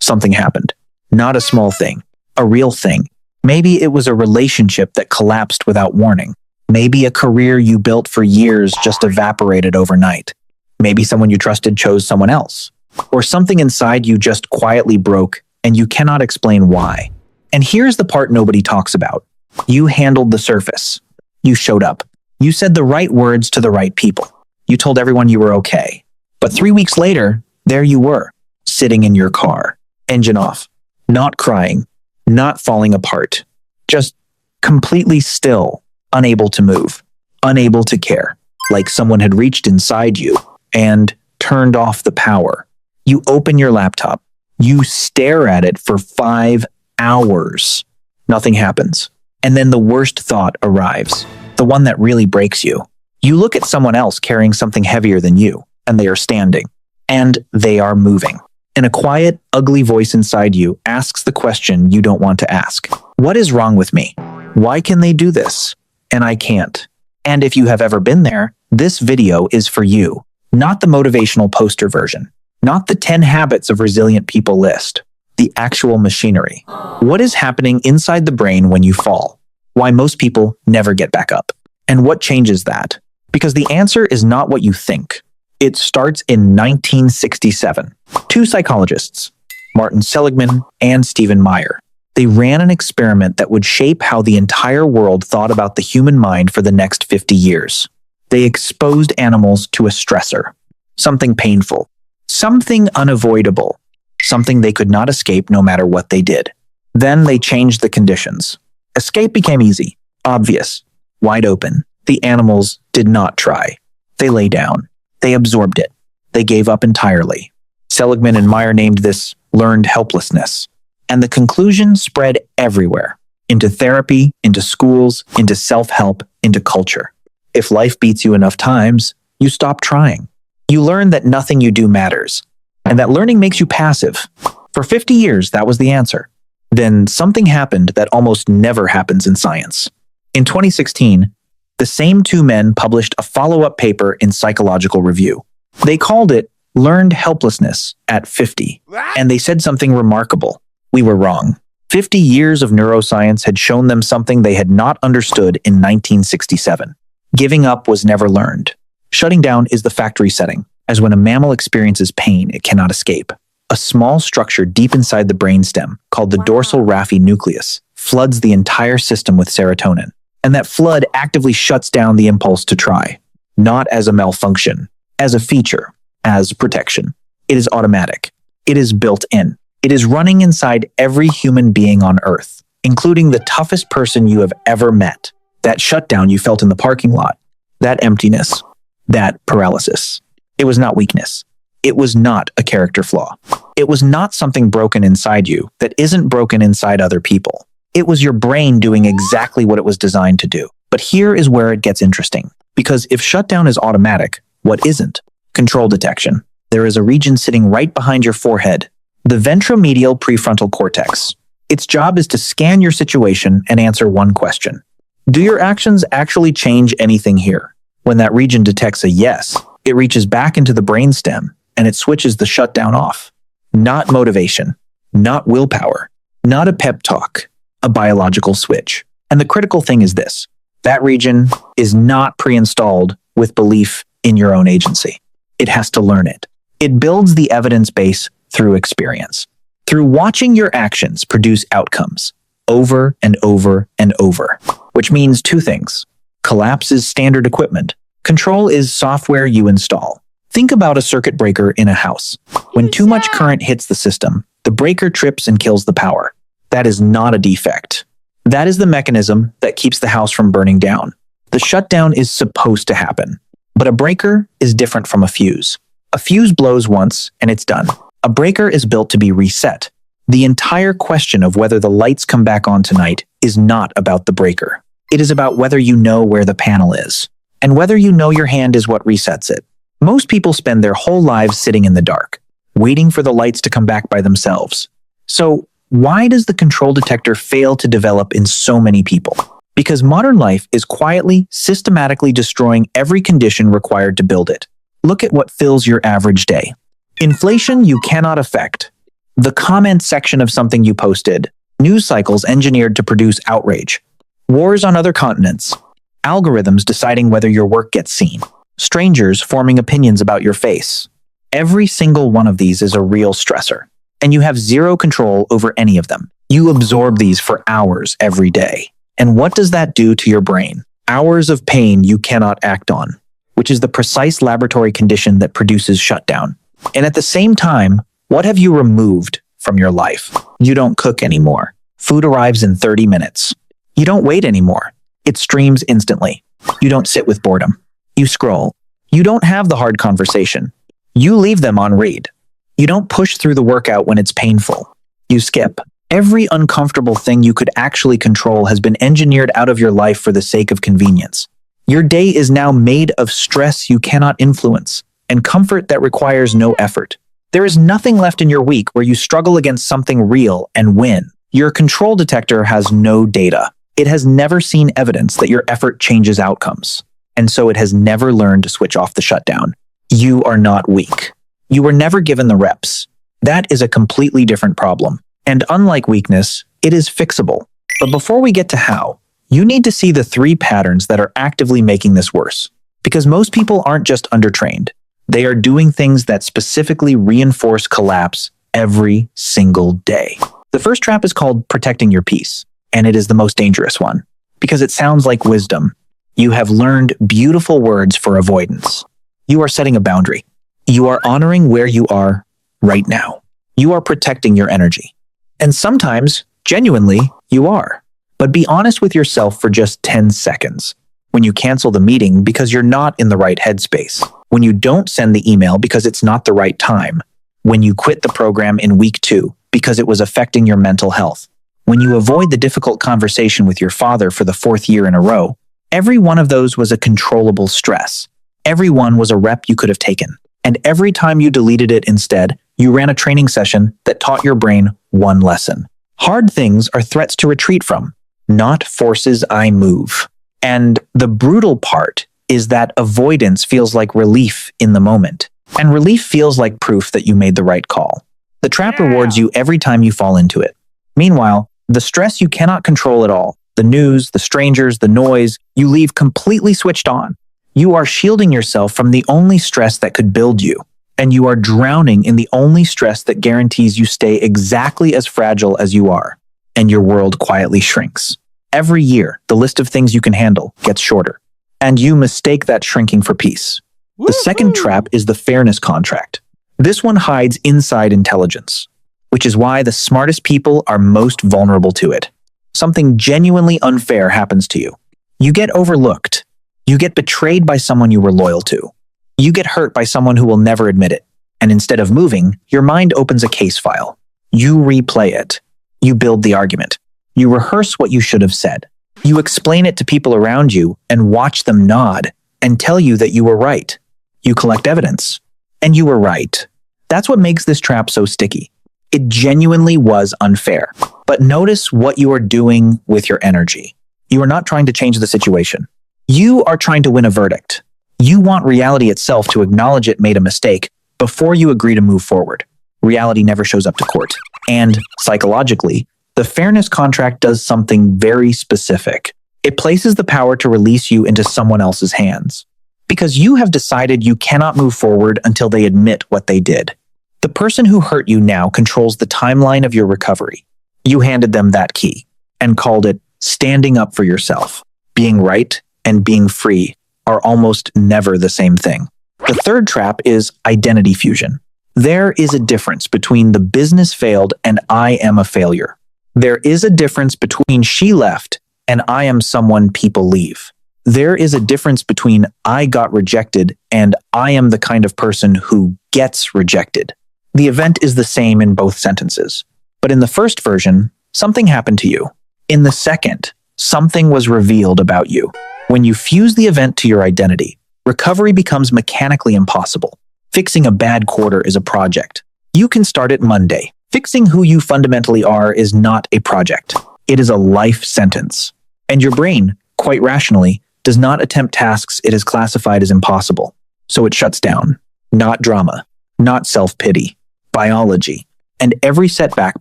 something happened. Not a small thing, a real thing. Maybe it was a relationship that collapsed without warning. Maybe a career you built for years just evaporated overnight. Maybe someone you trusted chose someone else. Or something inside you just quietly broke and you cannot explain why. And here's the part nobody talks about. You handled the surface. You showed up. You said the right words to the right people. You told everyone you were okay. But 3 weeks later, there you were, sitting in your car, engine off, not crying, not falling apart, just completely still, unable to move, unable to care, like someone had reached inside you and turned off the power. You open your laptop. You stare at it for 5 hours. Nothing happens. And then the worst thought arrives, the one that really breaks you. You look at someone else carrying something heavier than you, and they are standing, and they are moving. And a quiet, ugly voice inside you asks the question you don't want to ask. What is wrong with me? Why can they do this? And I can't. And if you have ever been there, this video is for you. Not the motivational poster version. Not the 10 habits of resilient people list. The actual machinery. What is happening inside the brain when you fall? Why most people never get back up. And what changes that? Because the answer is not what you think. It starts in 1967. 2 psychologists, Martin Seligman and Stephen Maier. They ran an experiment that would shape how the entire world thought about the human mind for the next 50 years. They exposed animals to a stressor, something painful, something unavoidable, something they could not escape no matter what they did. Then they changed the conditions. Escape became easy, obvious, wide open. The animals did not try. They lay down. They absorbed it. They gave up entirely. Seligman and Maier named this learned helplessness. And the conclusion spread everywhere, into therapy, into schools, into self-help, into culture. If life beats you enough times, you stop trying. You learn that nothing you do matters, and that learning makes you passive. For 50 years, that was the answer. Then something happened that almost never happens in science. In 2016, the same 2 men published a follow-up paper in Psychological Review. They called it Learned Helplessness at 50, and they said something remarkable. We were wrong. 50 years of neuroscience had shown them something they had not understood in 1967. Giving up was never learned. Shutting down is the factory setting, as when a mammal experiences pain it cannot escape. A small structure deep inside the brainstem, called the dorsal raphe nucleus, floods the entire system with serotonin. And that flood actively shuts down the impulse to try. Not as a malfunction, as a feature, as protection. It is automatic. It is built in. It is running inside every human being on Earth, including the toughest person you have ever met. That shutdown you felt in the parking lot, that emptiness, that paralysis. It was not weakness. It was not a character flaw. It was not something broken inside you that isn't broken inside other people. It was your brain doing exactly what it was designed to do. But here is where it gets interesting. Because if shutdown is automatic, what isn't? Control detection. There is a region sitting right behind your forehead, the ventromedial prefrontal cortex. Its job is to scan your situation and answer one question. Do your actions actually change anything here? When that region detects a yes, it reaches back into the brainstem and it switches the shutdown off. Not motivation, not willpower, not a pep talk, a biological switch. And the critical thing is this: that region is not pre-installed with belief in your own agency. It has to learn it. It builds the evidence base through experience, through watching your actions produce outcomes over and over and over, which means 2 things. Collapse is standard equipment. Control is software you install. Think about a circuit breaker in a house. When too much current hits the system, the breaker trips and kills the power. That is not a defect. That is the mechanism that keeps the house from burning down. The shutdown is supposed to happen. But a breaker is different from a fuse. A fuse blows once and it's done. A breaker is built to be reset. The entire question of whether the lights come back on tonight is not about the breaker. It is about whether you know where the panel is, and whether you know your hand is what resets it. Most people spend their whole lives sitting in the dark, waiting for the lights to come back by themselves. So, why does the control detector fail to develop in so many people? Because modern life is quietly, systematically destroying every condition required to build it. Look at what fills your average day. Inflation you cannot affect. The comment section of something you posted, news cycles engineered to produce outrage, wars on other continents, algorithms deciding whether your work gets seen, strangers forming opinions about your face. Every single one of these is a real stressor, and you have zero control over any of them. You absorb these for hours every day. And what does that do to your brain? Hours of pain you cannot act on, which is the precise laboratory condition that produces shutdown. And at the same time, what have you removed from your life? You don't cook anymore. Food arrives in 30 minutes. You don't wait anymore. It streams instantly. You don't sit with boredom. You scroll. You don't have the hard conversation. You leave them on read. You don't push through the workout when it's painful. You skip. Every uncomfortable thing you could actually control has been engineered out of your life for the sake of convenience. Your day is now made of stress you cannot influence and comfort that requires no effort. There is nothing left in your week where you struggle against something real and win. Your control detector has no data. It has never seen evidence that your effort changes outcomes. And so it has never learned to switch off the shutdown. You are not weak. You were never given the reps. That is a completely different problem. And unlike weakness, it is fixable. But before we get to how, you need to see the 3 patterns that are actively making this worse. Because most people aren't just undertrained. They are doing things that specifically reinforce collapse every single day. The first trap is called protecting your peace, and it is the most dangerous one. Because it sounds like wisdom. You have learned beautiful words for avoidance. You are setting a boundary. You are honoring where you are right now. You are protecting your energy. And sometimes, genuinely, you are. But be honest with yourself for just 10 seconds. When you cancel the meeting because you're not in the right headspace. When you don't send the email because it's not the right time. When you quit the program in week 2 because it was affecting your mental health. When you avoid the difficult conversation with your father for the 4th year in a row. Every one of those was a controllable stress. Every one was a rep you could have taken. And every time you deleted it instead, you ran a training session that taught your brain one lesson. Hard things are threats to retreat from, not forces I move. And the brutal part is that avoidance feels like relief in the moment. And relief feels like proof that you made the right call. The trap rewards you every time you fall into it. Meanwhile, the stress you cannot control at all, the news, the strangers, the noise, you leave completely switched on. You are shielding yourself from the only stress that could build you. And you are drowning in the only stress that guarantees you stay exactly as fragile as you are. And your world quietly shrinks. Every year, the list of things you can handle gets shorter. And you mistake that shrinking for peace. The second trap is the fairness contract. This one hides inside intelligence, which is why the smartest people are most vulnerable to it. Something genuinely unfair happens to you. You get overlooked. You get betrayed by someone you were loyal to. You get hurt by someone who will never admit it. And instead of moving, your mind opens a case file. You replay it. You build the argument. You rehearse what you should have said. You explain it to people around you and watch them nod and tell you that you were right. You collect evidence. And you were right. That's what makes this trap so sticky. It genuinely was unfair. But notice what you are doing with your energy. You are not trying to change the situation. You are trying to win a verdict. You want reality itself to acknowledge it made a mistake before you agree to move forward. Reality never shows up to court. And psychologically, the fairness contract does something very specific. It places the power to release you into someone else's hands. Because you have decided you cannot move forward until they admit what they did. The person who hurt you now controls the timeline of your recovery. You handed them that key and called it standing up for yourself. Being right and being free are almost never the same thing. The third trap is identity fusion. There is a difference between the business failed and I am a failure. There is a difference between she left and I am someone people leave. There is a difference between I got rejected and I am the kind of person who gets rejected. The event is the same in both sentences. But in the first version, something happened to you. In the second, something was revealed about you. When you fuse the event to your identity, recovery becomes mechanically impossible. Fixing a bad quarter is a project. You can start it Monday. Fixing who you fundamentally are is not a project. It is a life sentence. And your brain, quite rationally, does not attempt tasks it has classified as impossible. So it shuts down. Not drama. Not self-pity. Biology. and every setback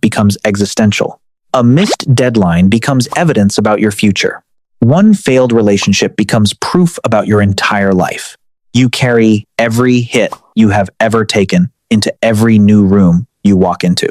becomes existential. A missed deadline becomes evidence about your future. One failed relationship becomes proof about your entire life. You carry every hit you have ever taken into every new room you walk into.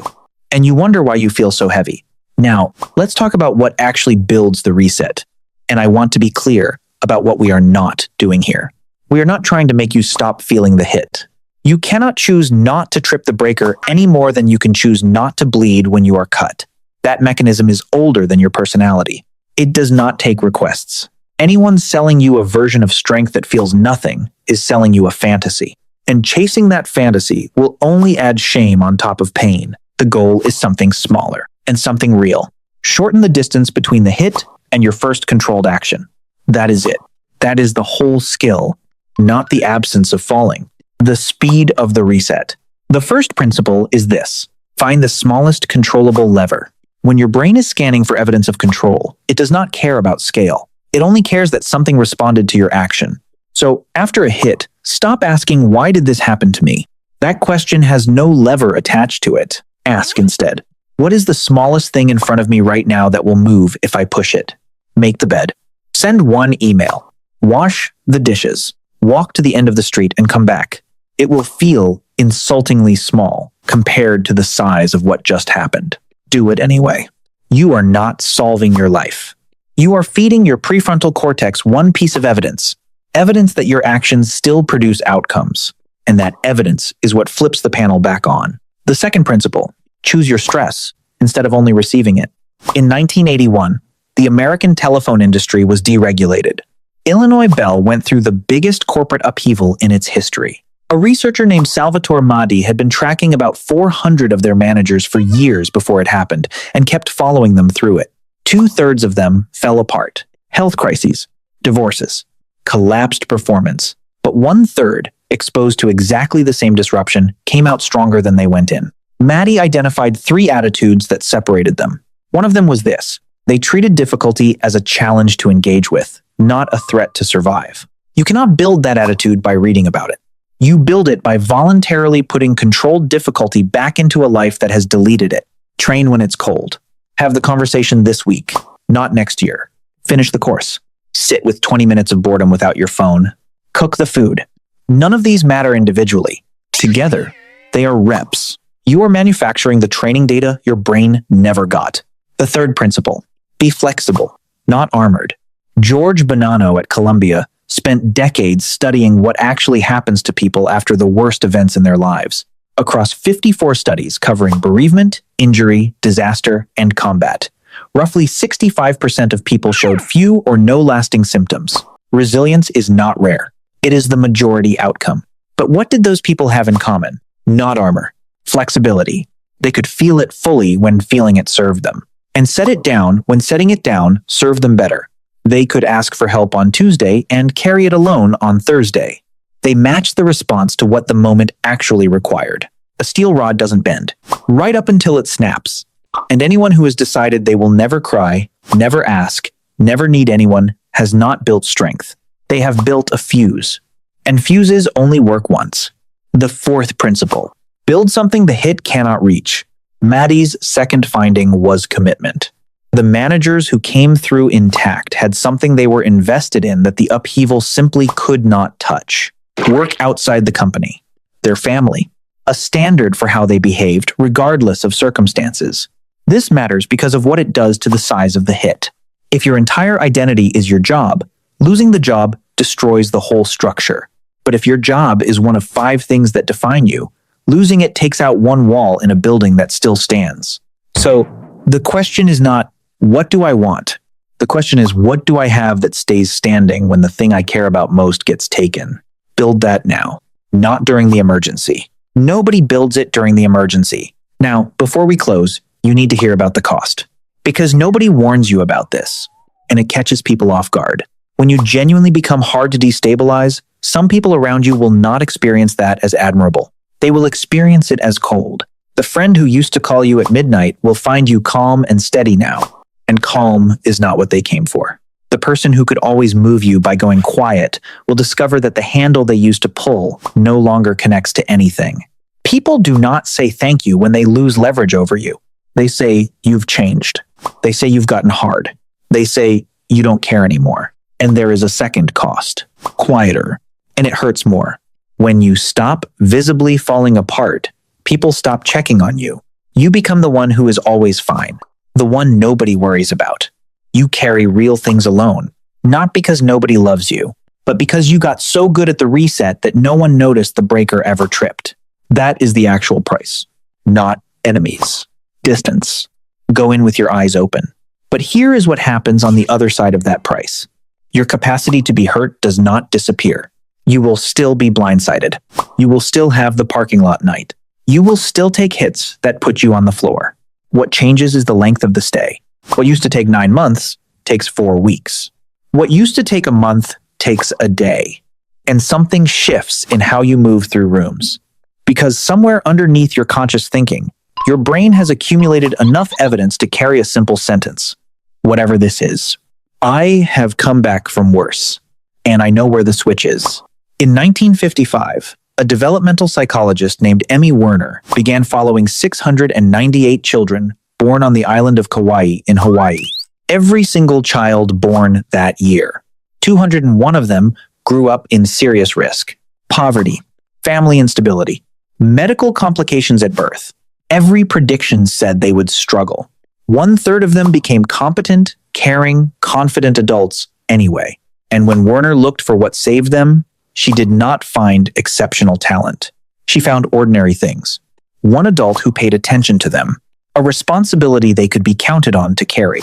And you wonder why you feel so heavy. Now, let's talk about what actually builds the reset. And I want to be clear about what we are not doing here. We are not trying to make you stop feeling the hit. You cannot choose not to trip the breaker any more than you can choose not to bleed when you are cut. That mechanism is older than your personality. It does not take requests. Anyone selling you a version of strength that feels nothing is selling you a fantasy. And chasing that fantasy will only add shame on top of pain. The goal is something smaller and something real. Shorten the distance between the hit and your first controlled action. That is it. That is the whole skill, not the absence of falling. The speed of the reset. The first principle is this: find the smallest controllable lever. When your brain is scanning for evidence of control, it does not care about scale. It only cares that something responded to your action. So after a hit, stop asking, why did this happen to me? That question has no lever attached to it. Ask instead, what is the smallest thing in front of me right now that will move if I push it? Make the bed. Send one email. Wash the dishes. Walk to the end of the street and come back. It will feel insultingly small compared to the size of what just happened. Do it anyway. You are not solving your life. You are feeding your prefrontal cortex one piece of evidence. Evidence that your actions still produce outcomes. And that evidence is what flips the panel back on. The second principle: choose your stress instead of only receiving it. In 1981, the American telephone industry was deregulated. Illinois Bell went through the biggest corporate upheaval in its history. A researcher named Salvatore Madi had been tracking about 400 of their managers for years before it happened and kept following them through it. 2/3 of them fell apart. Health crises, divorces, collapsed performance. But 1/3, exposed to exactly the same disruption, came out stronger than they went in. Madi identified 3 attitudes that separated them. One of them was this: they treated difficulty as a challenge to engage with, not a threat to survive. You cannot build that attitude by reading about it. You build it by voluntarily putting controlled difficulty back into a life that has deleted it. Train when it's cold. Have the conversation this week, not next year. Finish the course. Sit with 20 minutes of boredom without your phone. Cook the food. None of these matter individually. Together, they are reps. You are manufacturing the training data your brain never got. The third principle: be flexible, not armored. George Bonanno at Columbia spent decades studying what actually happens to people after the worst events in their lives. Across 54 studies covering bereavement, injury, disaster, and combat, roughly 65% of people showed few or no lasting symptoms. Resilience is not rare. It is the majority outcome. But what did those people have in common? Not armor. Flexibility. They could feel it fully when feeling it served them, and set it down when setting it down served them better. They could ask for help on Tuesday and carry it alone on Thursday. They matched the response to what the moment actually required. A steel rod doesn't bend, right up until it snaps. And anyone who has decided they will never cry, never ask, never need anyone, has not built strength. They have built a fuse. And fuses only work once. The fourth principle: build something the hit cannot reach. Maddie's second finding was commitment. The managers who came through intact had something they were invested in that the upheaval simply could not touch. Work outside the company, their family, a standard for how they behaved regardless of circumstances. This matters because of what it does to the size of the hit. If your entire identity is your job, losing the job destroys the whole structure. But if your job is one of 5 things that define you, losing it takes out one wall in a building that still stands. So the question is not, what do I want? The question is, what do I have that stays standing when the thing I care about most gets taken? Build that now, not during the emergency. Nobody builds it during the emergency. Now, before we close, you need to hear about the cost. Because nobody warns you about this, and it catches people off guard. When you genuinely become hard to destabilize, some people around you will not experience that as admirable. They will experience it as cold. The friend who used to call you at midnight will find you calm and steady now. And calm is not what they came for. The person who could always move you by going quiet will discover that the handle they used to pull no longer connects to anything. People do not say thank you when they lose leverage over you. They say, you've changed. They say you've gotten hard. They say, you don't care anymore. And there is a second cost, quieter, and it hurts more. When you stop visibly falling apart, people stop checking on you. You become the one who is always fine, the one nobody worries about. You carry real things alone, not because nobody loves you, but because you got so good at the reset that no one noticed the breaker ever tripped. That is the actual price, not enemies. Distance. Go in with your eyes open. But here is what happens on the other side of that price. Your capacity to be hurt does not disappear. You will still be blindsided. You will still have the parking lot night. You will still take hits that put you on the floor. What changes is the length of the stay. What used to take 9 months takes 4 weeks. What used to take a month takes a day. And something shifts in how you move through rooms. Because somewhere underneath your conscious thinking, your brain has accumulated enough evidence to carry a simple sentence. Whatever this is. I have come back from worse. And I know where the switch is. In 1955, a developmental psychologist named Emmy Werner began following 698 children born on the island of Kauai in Hawaii. Every single child born that year. 201 of them grew up in serious risk. Poverty, family instability, medical complications at birth. Every prediction said they would struggle. 1/3 of them became competent, caring, confident adults anyway. And when Werner looked for what saved them, she did not find exceptional talent. She found ordinary things. One adult who paid attention to them. A responsibility they could be counted on to carry.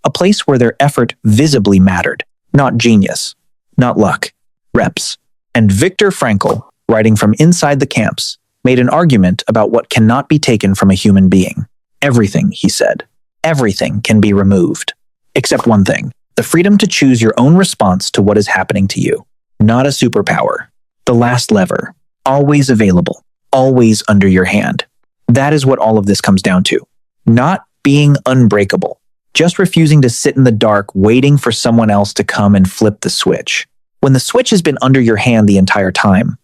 A place where their effort visibly mattered. Not genius. Not luck. Reps. And Viktor Frankl, writing from inside the camps, made an argument about what cannot be taken from a human being. Everything, he said. Everything can be removed. Except one thing. The freedom to choose your own response to what is happening to you. Not a superpower. The last lever. Always available. Always under your hand. That is what all of this comes down to. Not being unbreakable. Just refusing to sit in the dark waiting for someone else to come and flip the switch. When the switch has been under your hand the entire time,